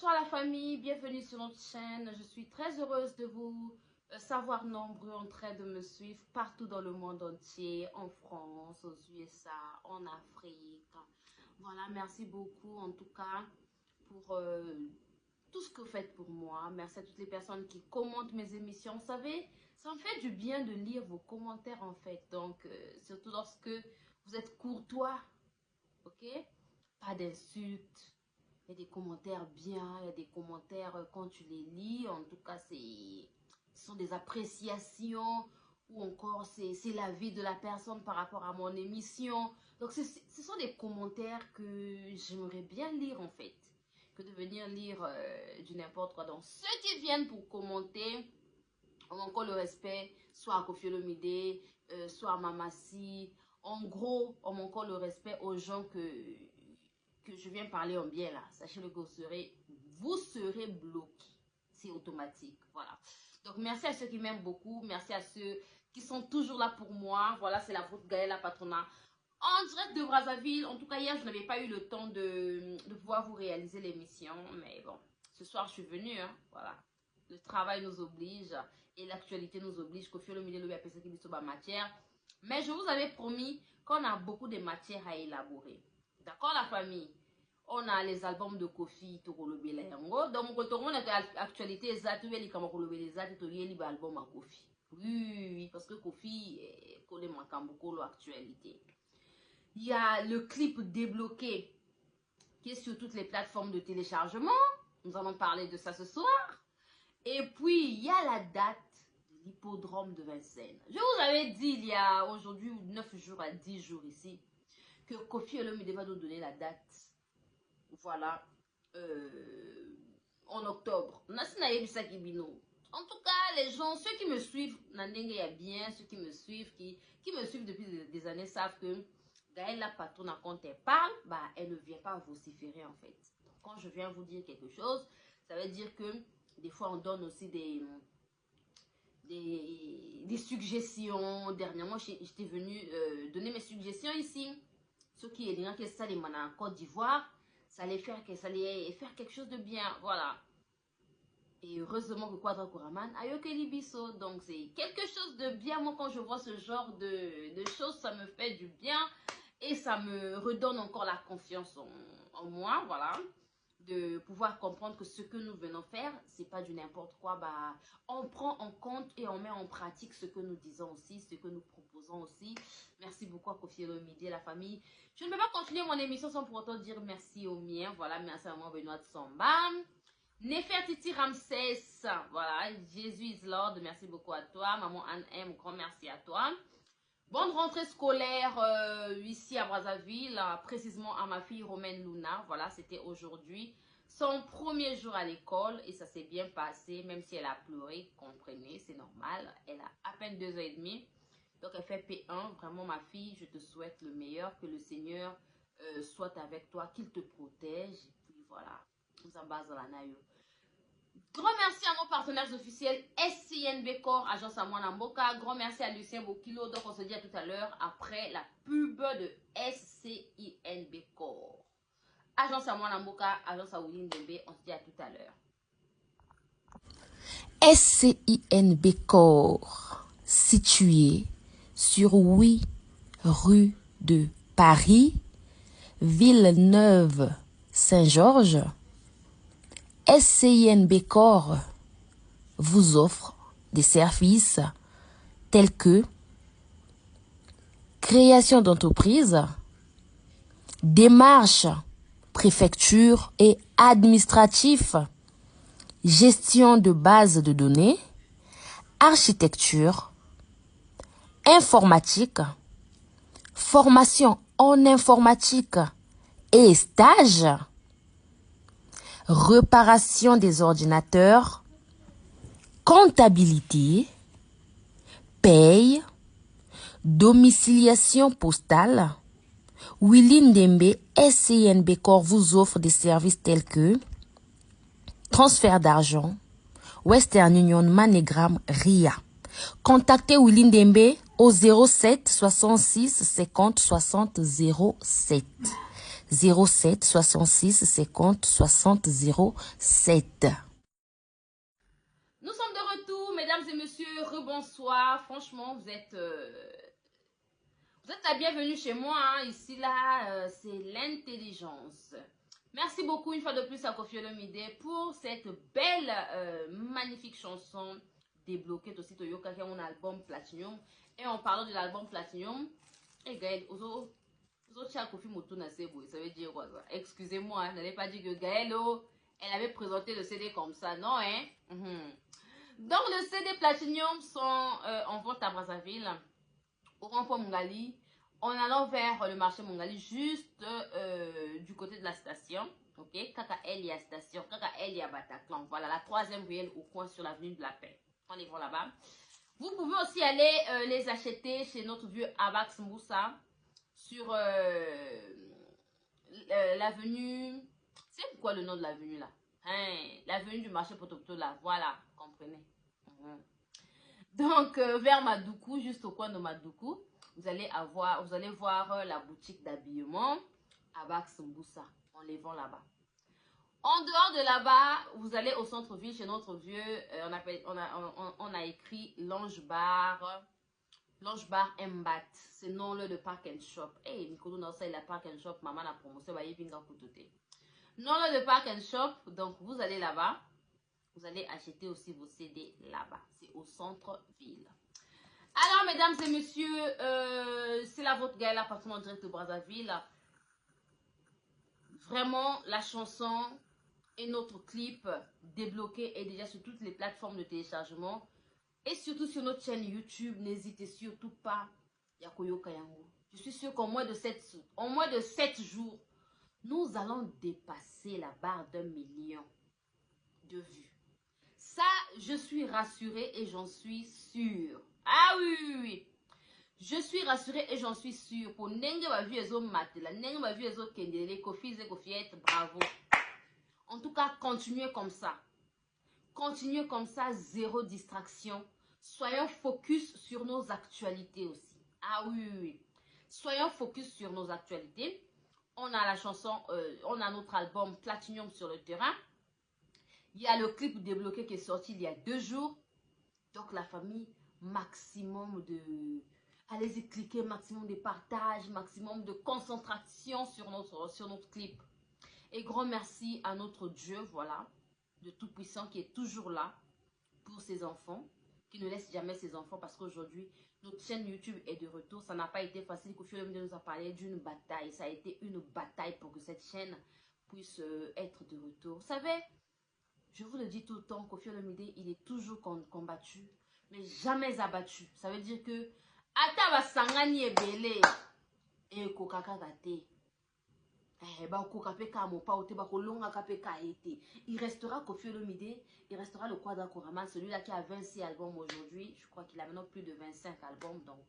Bonsoir la famille, bienvenue sur notre chaîne. Je suis très heureuse de vous savoir nombreux en train de me suivre partout dans le monde entier, en France, aux USA, en Afrique. Voilà, merci beaucoup en tout cas pour tout ce que vous faites pour moi. Merci à toutes les personnes qui commentent mes émissions. Vous savez, ça me fait du bien de lire vos commentaires en fait. Donc, surtout lorsque vous êtes courtois, ok? Pas d'insultes. Il y a des commentaires bien, il y a des commentaires quand tu les lis, en tout cas, ce sont des appréciations ou encore c'est l'avis de la personne par rapport à mon émission. Donc, ce sont des commentaires que j'aimerais bien lire en fait, que de venir lire du n'importe quoi. Donc, ceux qui viennent pour commenter ont encore le respect, soit à Koffi Olomide, soit à Mamassi. En gros, ont encore le respect aux gens que je viens parler en bien là. Sachez-le que vous serez bloqué. C'est automatique. Voilà. Donc, merci à ceux qui m'aiment beaucoup. Merci à ceux qui sont toujours là pour moi. Voilà, c'est la vôtre Gaëla Patronat. En direct de Brazzaville. En tout cas, hier, je n'avais pas eu le temps de pouvoir vous réaliser l'émission. Mais bon, ce soir, je suis venue. Hein. Voilà. Le travail nous oblige et l'actualité nous oblige. Koffi Olomide le appelle ça qui dit matière. Mais je vous avais promis qu'on a beaucoup de matières à élaborer. D'accord, la famille? On a les albums de Koffi Tokolobela yango. Donc, quand on a l'actualité exacte, il y a les albums à Koffi. Oui, parce que Koffi connaît beaucoup l'actualité. Il y a le clip débloqué qui est sur toutes les plateformes de téléchargement. Nous allons parler de ça ce soir. Et puis, il y a la date de l'hippodrome de Vincennes. Je vous avais dit il y a aujourd'hui 9 jours à 10 jours ici que Koffi Olomide va nous donner la date. Voilà, en octobre. En tout cas, les gens, ceux qui me suivent, ceux qui me suivent, qui me suivent depuis des années savent que Gaëla Patronat, quand elle parle, bah, elle ne vient pas vociférer en fait. Donc, quand je viens vous dire quelque chose, ça veut dire que des fois on donne aussi des suggestions. Dernièrement, j'étais venue donner mes suggestions ici. Ceux qui est dans en Côte d'Ivoire, ça allait faire quelque chose de bien, voilà. Et heureusement que Quadra Kouraman a yoke libiso, donc c'est quelque chose de bien. Moi, quand je vois ce genre de choses, ça me fait du bien et ça me redonne encore la confiance en moi, voilà. De pouvoir comprendre que ce que nous venons faire, c'est pas du n'importe quoi. Bah, on prend en compte et on met en pratique ce que nous disons aussi, ce que nous proposons aussi. Merci beaucoup à Koffi Olomide, la famille. Je ne peux pas continuer mon émission sans pour autant dire merci aux miens. Voilà, merci à moi Benoît Samba. Nefertiti Ramsès, voilà, Jésus is Lord, merci beaucoup à toi. Maman Anne M, grand merci à toi. Bonne rentrée scolaire ici à Brazzaville, précisément à ma fille Romaine Luna. Voilà, c'était aujourd'hui son premier jour à l'école et ça s'est bien passé, même si elle a pleuré, comprenez, c'est normal. Elle a à peine 2 ans et demi, donc elle fait P1. Vraiment ma fille, je te souhaite le meilleur, que le Seigneur soit avec toi, qu'il te protège. Et puis voilà, nous en base dans la naïo. Grand merci à nos partenaires officiels SCNB Corps, Agence Amouana Mboka. Grand merci à Lucien Bokilo. Donc on se dit à tout à l'heure après la pub de SCINB Corps. Agence Amouana Mboka, Agence Aouline Dembe. On se dit à tout à l'heure. SCINB Corps, situé sur 8 rue de Paris, Villeneuve-Saint-Georges. SCINB Corps vous offre des services tels que création d'entreprise, démarches, préfecture et administratif, gestion de bases de données, architecture, informatique, formation en informatique et stage, réparation des ordinateurs, comptabilité, paye, domiciliation postale. Willy Ndembe, SCINB Corps vous offre des services tels que transfert d'argent, Western Union, MoneyGram, RIA. Contactez Willy Ndembe au 07 66 50 60 07. 07 66 50 60 07. Nous sommes de retour, mesdames et messieurs, rebonsoir. Franchement, vous êtes la bienvenue chez moi. Hein. Ici, là, c'est l'intelligence. Merci beaucoup une fois de plus à Koffi Olomide pour cette belle, magnifique chanson débloquée aussi de Yoka qui est mon album Platinum. Et en parlant de l'album Platinum, et Gaël, ça veut dire quoi ça? Excusez-moi, je n'avais pas dit que Gaël, elle avait présenté le CD comme ça, non hein? Donc le CD Platinum sont en vente à Brazzaville, au rond-point Mongali, en allant vers le marché Mongali, juste du côté de la station. Ok, KKL, il y a station, KKL, il y a Bataclan. Voilà, la troisième ruelle au coin sur l'avenue de la Paix. On les voit là-bas. Vous pouvez aussi aller les acheter chez notre vieux Abax Moussa sur l'avenue. C'est pourquoi le nom de l'avenue là? Hein, l'avenue du marché Potokto là. Voilà, comprenez. Donc, vers Madoukou, juste au coin de Madoukou, vous allez voir la boutique d'habillement Abax Moussa. On les vend là-bas. En dehors de là-bas, vous allez au centre-ville chez notre vieux, on a écrit L'Ange Bar Mbat. C'est non le Park and Shop. Eh, Nicolas, non, c'est la Park and Shop, maman a promotion, bah, il vient pour tout. Non le Park and Shop, donc vous allez là-bas. Vous allez acheter aussi vos CD là-bas. C'est au centre-ville. Alors, mesdames et messieurs, c'est la votre Gaël, appartenant direct de Brazzaville. Vraiment, la chanson et notre clip débloqué est déjà sur toutes les plateformes de téléchargement. Et surtout sur notre chaîne YouTube, n'hésitez surtout pas. Yakoyo Kayango. Je suis sûre qu'en moins de 7 jours, nous allons dépasser la barre d'1 million de vues. Ça, je suis rassurée et j'en suis sûre. Ah oui, oui, oui. Je suis rassurée et j'en suis sûre. Pour Nenge ma vue ezo matela, Nenge ma vue ezo kendele, Kofi ze Kofiette, bravo. En tout cas, continuez comme ça. Continuez comme ça, zéro distraction. Soyons focus sur nos actualités aussi. Ah oui, oui, oui. Soyons focus sur nos actualités. On a la chanson, on a notre album Platinum sur le terrain. Il y a le clip débloqué qui est sorti il y a 2 jours. Donc la famille, maximum de... Allez-y cliquer, maximum de partage, maximum de concentration sur notre clip. Et grand merci à notre Dieu, voilà, de Tout-Puissant qui est toujours là pour ses enfants, qui ne laisse jamais ses enfants parce qu'aujourd'hui, notre chaîne YouTube est de retour. Ça n'a pas été facile. Koffi Olomide nous a parlé d'une bataille. Ça a été une bataille pour que cette chaîne puisse être de retour. Vous savez, je vous le dis tout le temps, Koffi Olomide, il est toujours combattu, mais jamais abattu. Ça veut dire que Ata Sangani Ebele et Kokaka Gate. Il restera Koffi Olomide, il restera le Quadra Koraman, celui-là qui a 26 albums aujourd'hui. Je crois qu'il a maintenant plus de 25 albums, donc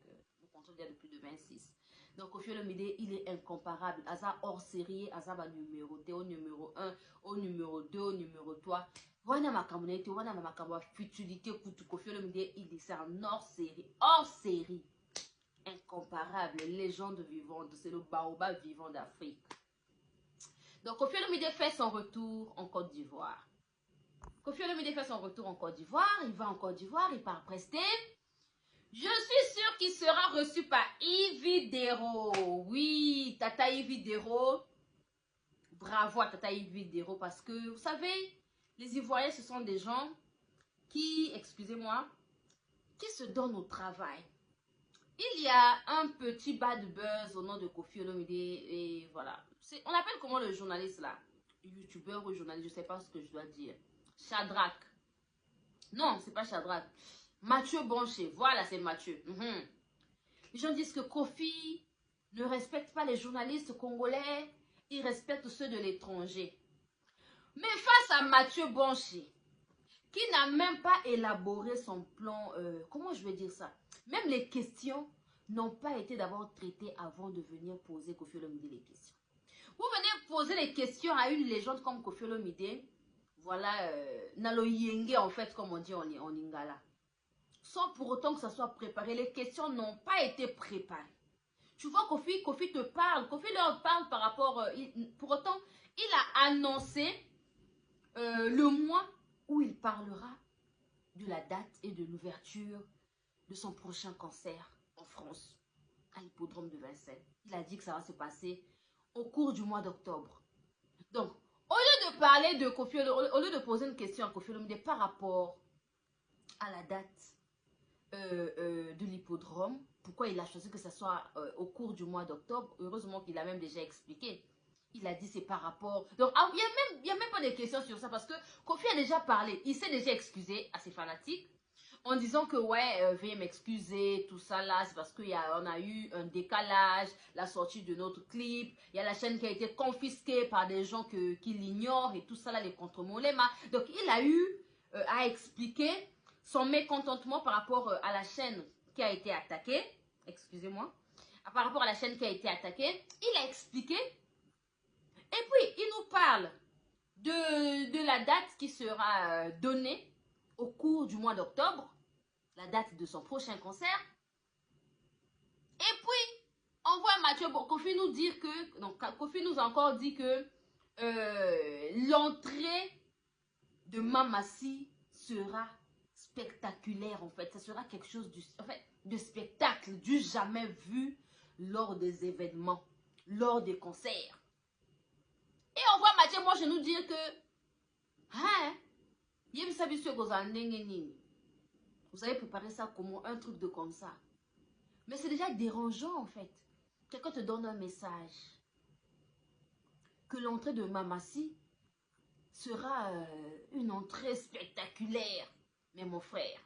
nous comptons déjà de plus de 26. Donc Koffi Olomide, il est incomparable. Aza hors série, Aza va numéroté au numéro 1, au numéro 2, au numéro 3. Wana makamune, wana makamwa futilité, Koffi Olomide, il est en hors série. Incomparable, légende vivante, c'est le baobab vivant d'Afrique. Donc, Koffi Olomide fait son retour en Côte d'Ivoire. Koffi Olomide fait son retour en Côte d'Ivoire. Il va en Côte d'Ivoire, il part prester. Je suis sûre qu'il sera reçu par Yves Dero. Oui, Tata Yves Dero. Bravo à Tata Yves Dero parce que, vous savez, les Ivoiriens, ce sont des gens qui, excusez-moi, qui se donnent au travail. Il y a un petit bad buzz au nom de Koffi Olomide et voilà. On appelle comment le journaliste là? Youtubeur ou journaliste, je ne sais pas ce que je dois dire. Shadrach. Non, c'est pas Shadrach. Mathieu Boncher. Voilà, c'est Mathieu. Les gens disent que Koffi ne respecte pas les journalistes congolais. Il respecte ceux de l'étranger. Mais face à Mathieu Boncher, qui n'a même pas élaboré son plan, comment je vais dire ça? Même les questions n'ont pas été d'abord traitées avant de venir poser Koffi Olomide les questions. Vous venez poser les questions à une légende comme Koffi Olomide, voilà, Nalo Yenge en fait, comme on dit en Lingala. Sans pour autant que ça soit préparé. Les questions n'ont pas été préparées. Tu vois, Kofi te parle. Kofi leur parle par rapport... pour autant, il a annoncé le mois où il parlera de la date et de l'ouverture de son prochain concert en France, à l'hippodrome de Vincennes. Il a dit que ça va se passer au cours du mois d'octobre. Donc, au lieu de parler de Kofi, au lieu de poser une question à Kofi Olomide par rapport à la date de l'hippodrome, pourquoi il a choisi que ce soit au cours du mois d'octobre, heureusement qu'il a même déjà expliqué. Il a dit c'est par rapport... Donc, il n'y a même pas de questions sur ça parce que Kofi a déjà parlé. Il s'est déjà excusé à ses fanatiques en disant que ouais, veuillez m'excuser, tout ça là, c'est parce qu'on a eu un décalage, la sortie de notre clip, il y a la chaîne qui a été confisquée par des gens qui l'ignorent et tout ça là, les contre-molémas. Donc il a eu à expliquer son mécontentement par rapport à la chaîne qui a été attaquée, excusez-moi, par rapport à la chaîne qui a été attaquée, il a expliqué, et puis il nous parle de la date qui sera donnée au cours du mois d'octobre, la date de son prochain concert. Et puis, on voit Mathieu Kofi nous dire que, donc Kofi nous a encore dit que l'entrée de Mamassi sera spectaculaire en fait. Ça sera quelque chose de spectacle, du jamais vu lors des événements, lors des concerts. Et on voit Mathieu Moche nous dire que, hein, vous avez préparé ça comment? Un truc de comme ça. Mais c'est déjà dérangeant en fait. Quelqu'un te donne un message. Que l'entrée de Mamassi sera une entrée spectaculaire. Mais mon frère,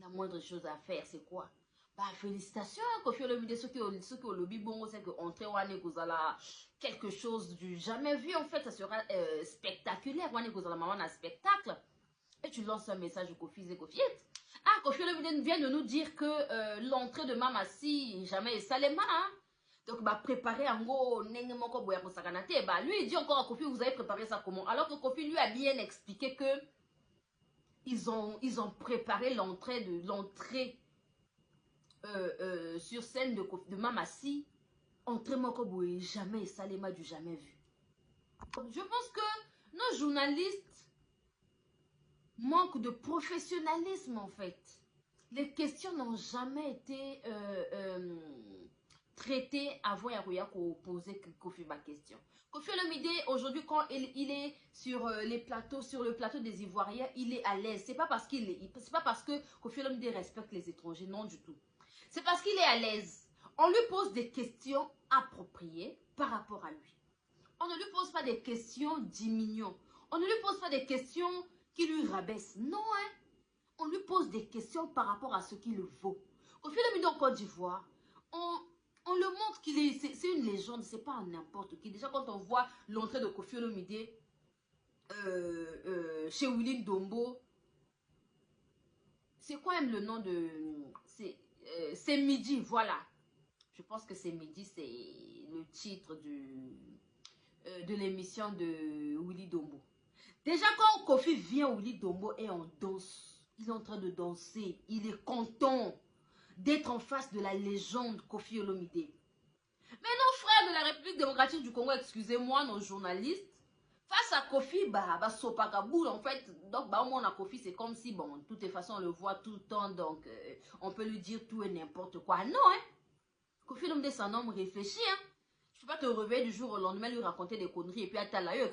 la moindre chose à faire, c'est quoi? Bah, félicitations, Kofi Olomide, ceux qui ont le lobby bon, c'est que entrer wane kozala quelque chose du jamais vu en fait, ça sera spectaculaire. Wane kozala maman un spectacle. Et tu lances un message au Kofi et Kofi. Ah, Kofi Olomide vient de nous dire que l'entrée de Mamassi, jamais salema, hein? Donc, bah, préparer en gros, bah, lui, il dit encore à Kofi, vous avez préparé ça comment? Alors que Kofi lui a bien expliqué que ils ont préparé l'entrée sur scène de Mamassi. Entrée Mokoboué, jamais salema du jamais vu. Je pense que nos journalistes manque de professionnalisme en fait. Les questions n'ont jamais été traitées avant Yarouya qu'on posait Kofi ma question. Kofi Olomide aujourd'hui quand il est sur les plateaux, sur le plateau des Ivoiriens, il est à l'aise. C'est pas parce que Kofi Olomide respecte les étrangers, non du tout. C'est parce qu'il est à l'aise. On lui pose des questions appropriées par rapport à lui. On ne lui pose pas des questions diminuantes. On ne lui pose pas des questions qui lui rabaisse. Non, hein. On lui pose des questions par rapport à ce qu'il vaut. Kofi Olomide en Côte d'Ivoire, on le montre qu'il est, c'est une légende, c'est pas n'importe qui. Déjà, quand on voit l'entrée de Kofi Olomide chez Willy Ndombo, c'est quoi même le nom de... C'est Midi, voilà. Je pense que c'est Midi, c'est le titre de l'émission de Willy Ndombo. Déjà, quand Kofi vient, Willy Ndombo est en danse. Il est en train de danser. Il est content d'être en face de la légende Kofi Olomide. Mais nos frères de la République démocratique du Congo, excusez-moi, nos journalistes, face à Kofi, bah Sopakaboul, en fait, donc, bah, au moins, Kofi, c'est comme si, bon, de toutes les façons, on le voit tout le temps, donc, on peut lui dire tout et n'importe quoi. Non, hein. Kofi Olomide, c'est un homme réfléchi, hein. Tu peux pas te réveiller du jour au lendemain, lui raconter des conneries et puis à ta laïe,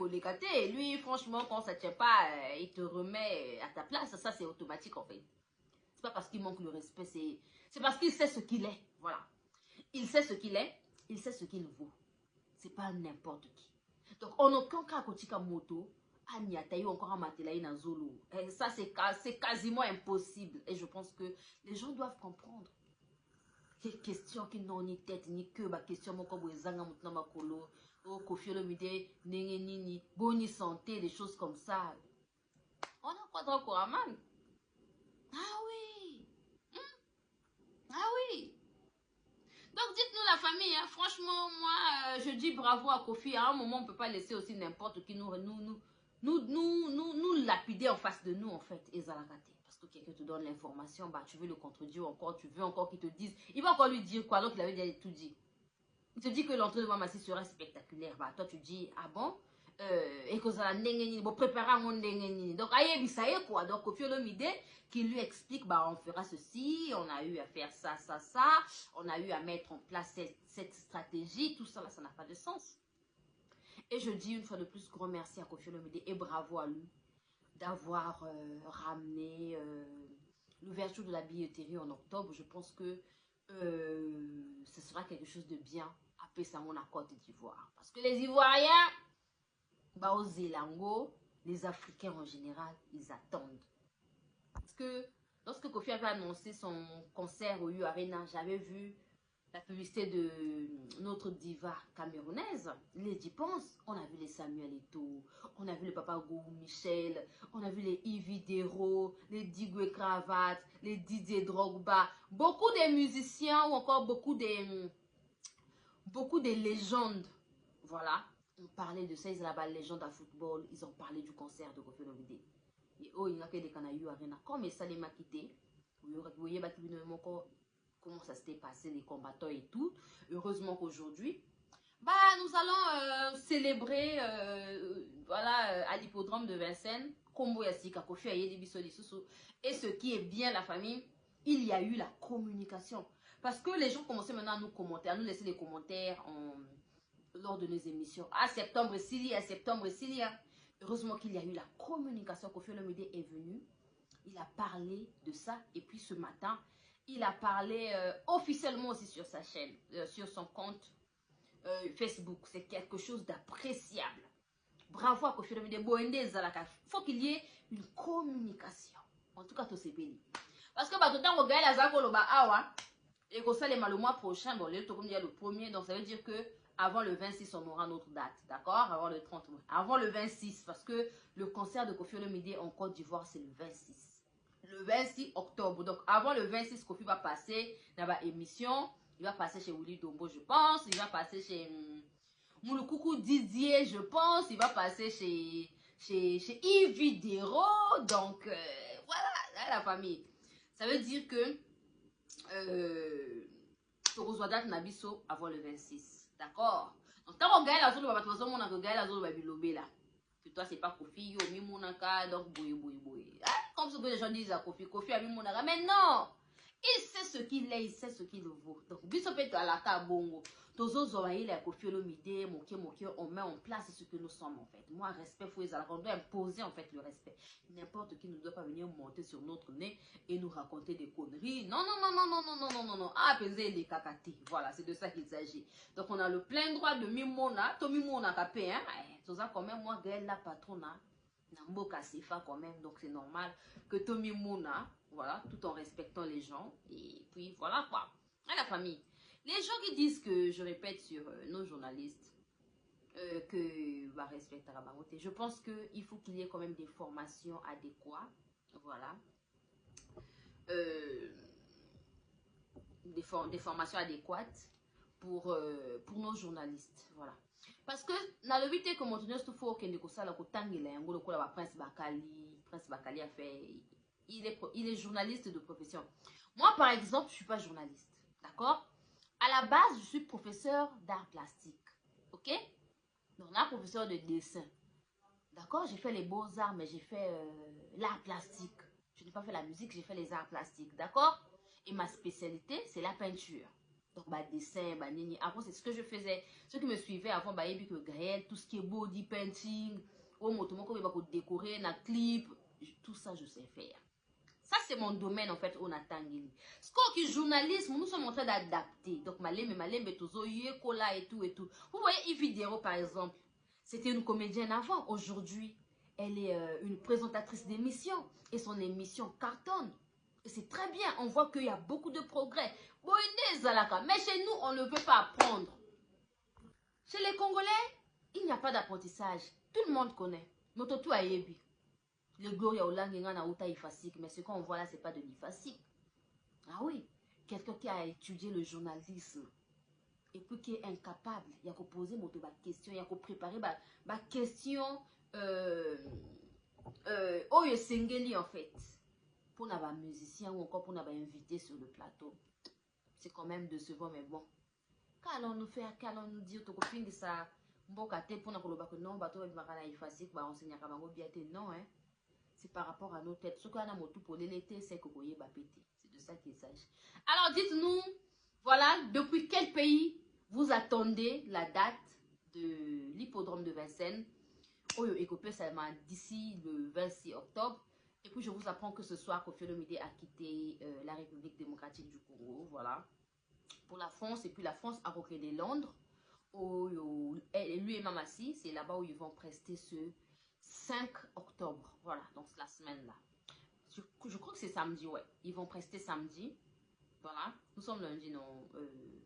et lui, franchement, quand ça ne tient pas, il te remet à ta place. Ça, c'est automatique en fait. C'est pas parce qu'il manque le respect, c'est parce qu'il sait ce qu'il est. Voilà. Il sait ce qu'il est, il sait ce qu'il vaut. C'est pas n'importe qui. Donc, on n'a qu'un cas à moto, Aniataï encore un matelaï dans Zolo. Ça, c'est quasiment impossible. Et je pense que les gens doivent comprendre. Les questions qui n'ont ni tête ni queue, bah question mon comme ezanga mutna makolo, oh Kofi Olomide, nenge nini, boni santé, des choses comme ça. On a quoi dans le Koraman? Ah oui, ah oui. Donc dites-nous la famille, hein. Franchement moi je dis bravo à Kofi. À un moment on peut pas laisser aussi n'importe qui nous lapider en face de nous en fait, ezalakate. Que quelqu'un te donne l'information, bah tu veux le contredire encore, tu veux encore qu'il te dise, il va encore lui dire quoi alors qu'il avait déjà tout dit. Il te dit que l'entrée de Mamassi sera spectaculaire. Bah, toi, tu dis, ah bon? Et que ça va préparer mon ndengeni. Donc, aïe, ça y est quoi. Donc, Koffi Olomide qui lui explique, bah, on fera ceci, on a eu à faire ça, ça, ça, on a eu à mettre en place cette stratégie, tout ça, là, ça n'a pas de sens. Et je dis une fois de plus, grand merci à Koffi Olomide et bravo à lui d'avoir ramené l'ouverture de la billetterie en octobre. Je pense que ce sera quelque chose de bien à Pessamon, à Côte d'Ivoire. Parce que les Ivoiriens, bah, aux Zélango, les Africains en général, ils attendent. Parce que lorsque Koffi avait annoncé son concert au U Arena, j'avais vu la publicité de notre diva camerounaise, Lady Pense. On a vu les Samuel Eto'o, on a vu le Papa Gourou Michel, on a vu les Yves Dero, les Digwe Cravate, les Didier Drogba, beaucoup de musiciens ou encore beaucoup de légendes. Voilà, on parlait de ça, ils avaient la légende à football, ils ont parlé du concert de Koffi Olomide. Et oh, il y a que des Canailloux Arena. Comme ça les m'a quitté, vous voyez, comment ça s'était passé, les combattants et tout. Heureusement qu'aujourd'hui, bah, nous allons célébrer voilà, à l'hippodrome de Vincennes, et ce qui est bien, la famille, il y a eu la communication. Parce que les gens commençaient maintenant à nous commenter, à nous laisser des commentaires lors de nos émissions. À septembre, s'il y a, septembre, s'il y a. Heureusement qu'il y a eu la communication. Koffi Olomide est venu, il a parlé de ça, et puis ce matin, il a parlé officiellement aussi sur sa chaîne, sur son compte Facebook. C'est quelque chose d'appréciable. Bravo à Koffi Olomide. Il faut qu'il y ait une communication. En tout cas, tout c'est béni. Parce que tout le temps, on regarde la Zagolo, et qu'on le mois prochain, bon, le 1er, donc ça veut dire que avant le 26, on aura notre date, d'accord? Avant le 30, avant le 26, parce que le concert de Koffi Olomide en Côte d'Ivoire, c'est le 26. Le 26 octobre. Donc, avant le 26, Koffi va passer dans la émission. Il va passer chez Willy Dombo, je pense. Il va passer chez Moulokoukou Didier, je pense. Il va passer chez Yves Dero. Donc, voilà, là, la famille. Ça veut dire que Torozwadat Nabiso avant le 26. D'accord? Donc, quand on gagne la zone, on va gagner la zone, là. Que toi, c'est pas Koffi, yo, Mimonaka, donc boy. Comme ce que les gens disent à Koffi, Koffi a Mimonaka. Mais non! Il sait ce qu'il est, il sait ce qu'il vaut. Donc, Bissopet à la Kabongo. Tozo Zoraïl et Koffi Olomide, Moké, on met en place ce que nous sommes en fait. Moi, respect, on doit imposer en fait le respect. N'importe qui ne doit pas venir monter sur notre nez et nous raconter des conneries. Non. Apaiser les cacatés. Voilà, c'est de ça qu'il s'agit. Donc, on a le plein droit de Mimona. Tomimona Kapé, hein. Tout ça, quand même, moi, Gaël, la patrona. Namboka Sefa quand même, donc c'est normal que Tommy Mouna, voilà, tout en respectant les gens, et puis voilà quoi. À la famille, les gens qui disent que je répète sur nos journalistes, que va respecter la baroté, je pense qu'il faut qu'il y ait quand même des formations adéquates, voilà, des formations adéquates pour nos journalistes, voilà. Parce que dans le 8 comme on dit, il faut que Prince Bakali a fait, il est journaliste de profession. Moi, par exemple, je ne suis pas journaliste, d'accord? À la base, je suis professeur d'art plastique, ok? Donc, là, professeur de dessin, d'accord? J'ai fait les beaux-arts, mais j'ai fait l'art plastique. Je n'ai pas fait la musique, j'ai fait les arts plastiques, d'accord? Et ma spécialité, c'est la peinture. Donc, dessin, nini. Avant, c'est ce que je faisais. Ceux qui me suivaient avant, que Gaël, tout ce qui est body painting, comme décorer, na clip, tout ça, je sais faire. Ça, c'est mon domaine, en fait, on attend. Ce qui est journalisme, nous sommes en train d'adapter. Donc, malembe, tozo, kola et tout. Vous voyez, Yves Dero, par exemple, c'était une comédienne avant. Aujourd'hui, elle est une présentatrice d'émission. Et son émission cartonne. Et c'est très bien, on voit qu'il y a beaucoup de progrès. Mais chez nous, on ne veut pas apprendre. Chez les Congolais, il n'y a pas d'apprentissage. Tout le monde connaît. Mototu Ayebi. Le Gloria Olangenga na Uta Ifasik. Mais ce qu'on voit là, ce n'est pas de l'Ifasik. Ah oui, quelqu'un qui a étudié le journalisme. Et puis qui est incapable. Il y a qu'à poser ma question, il y a qu'à préparer ma question. Oyo Sengeli en fait. Pour nos musiciens ou encore pour nos invités sur le plateau. C'est quand même décevant, mais bon. qu'allons-nous faire, qu'allons-nous dire, to copine de ça, mboka te pour nous que non, bateau va makala effacer, bah on s'enseigner kabango biate, non, hein. C'est par rapport à nos têtes. Ce qu'on a motu pour l'été, c'est que vous voyez péter. C'est de ça qu'il s'agit. Alors dites-nous, voilà, depuis quel pays vous attendez la date de l'hippodrome de Vincennes? Oyo Ekopé seulement d'ici le 26 octobre. Et puis je vous apprends que ce soir, Koffi Olomide a quitté la République démocratique du Congo, voilà, pour la France. Et puis la France a recréé Londres. Lui et Mamassi, c'est là-bas où ils vont prester ce 5 octobre. Voilà, donc la semaine là. Je crois que c'est samedi, ouais. Ils vont prester samedi. Voilà. Nous sommes lundi, non,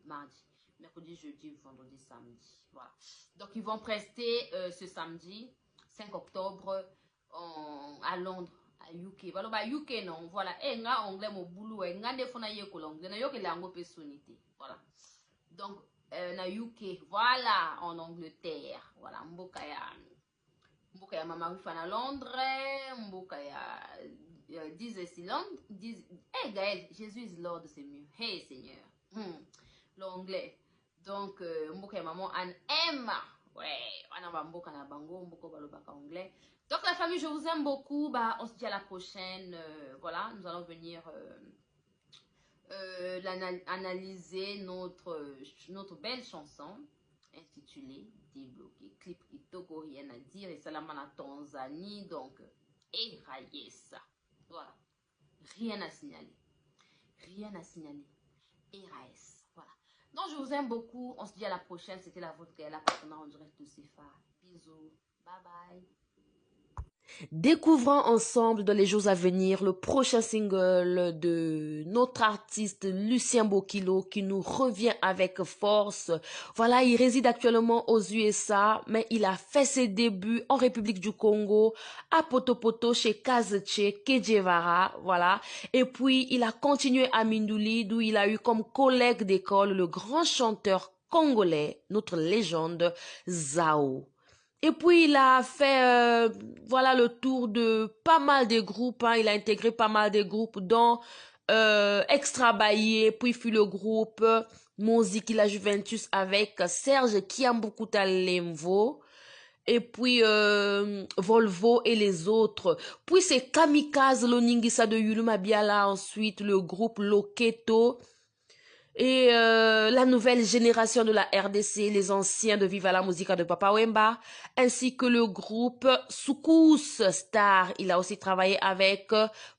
mardi. Mercredi, jeudi, vendredi, samedi. Voilà. Donc ils vont prester ce samedi, 5 octobre, à Londres, à UK. Voilà, bah UK non. Voilà. Et nga anglais mon boulot. Et nga defona yeko l'anglais. Na yoke lango personnalité. Voilà. Donc na UK. Voilà, en Angleterre. Voilà. Mboka ya mama wifana à Londres. Mboka ya disent Londres. Hey Gaël, Jésus is Lord, c'est mieux. Hey Seigneur. L'anglais. Donc mboka ya maman Anne Emma. Ouais, on a mboka na bango, mboka balobaka anglais. Donc la famille, je vous aime beaucoup. Bah, on se dit à la prochaine. Voilà, nous allons venir analyser notre belle chanson intitulée Débloqué. Clip Kitoko, rien à dire. Et Salamana Tanzanie. Donc, éraillez ça. Voilà. Rien à signaler. Rien à signaler. RAS. Voilà. Donc, je vous aime beaucoup. On se dit à la prochaine. C'était la vôtre, la partenaire en direct de CFA. Bisous. Bye bye. Découvrons ensemble dans les jours à venir le prochain single de notre artiste Lucien Bokilo qui nous revient avec force. Voilà, il réside actuellement aux USA, mais il a fait ses débuts en République du Congo, à Potopoto, chez Kazeche, Kejevara, voilà. Et puis, il a continué à Mindouli, d'où il a eu comme collègue d'école le grand chanteur congolais, notre légende, Zao. Et puis, il a fait voilà, le tour de pas mal de groupes. Hein. Il a intégré pas mal de groupes, dont Extra Bailly, puis fut le groupe Musique la Juventus avec Serge Kiambukuta Lemvo. Et puis Volvo et les autres. Puis c'est Kamikaze Loningisa de Yuluma Biala. Ensuite, le groupe Loketo. Et la nouvelle génération de la RDC, les anciens de Viva la Musica de Papa Wemba, ainsi que le groupe Soukous Star. Il a aussi travaillé avec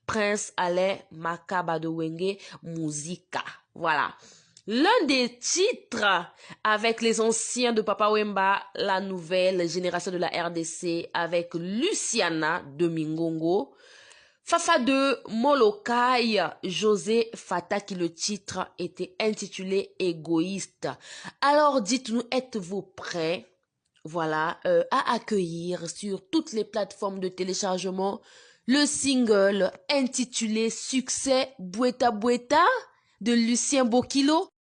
Prince Alain Makaba de Wenge Musica. Voilà. L'un des titres avec les anciens de Papa Wemba, la nouvelle génération de la RDC avec Luciana de Mingongo. Fafa de Molokai, José Fata, qui le titre était intitulé Égoïste. Alors dites-nous, êtes-vous prêts, voilà, à accueillir sur toutes les plateformes de téléchargement le single intitulé Succès Boueta Boueta de Lucien Bokilo?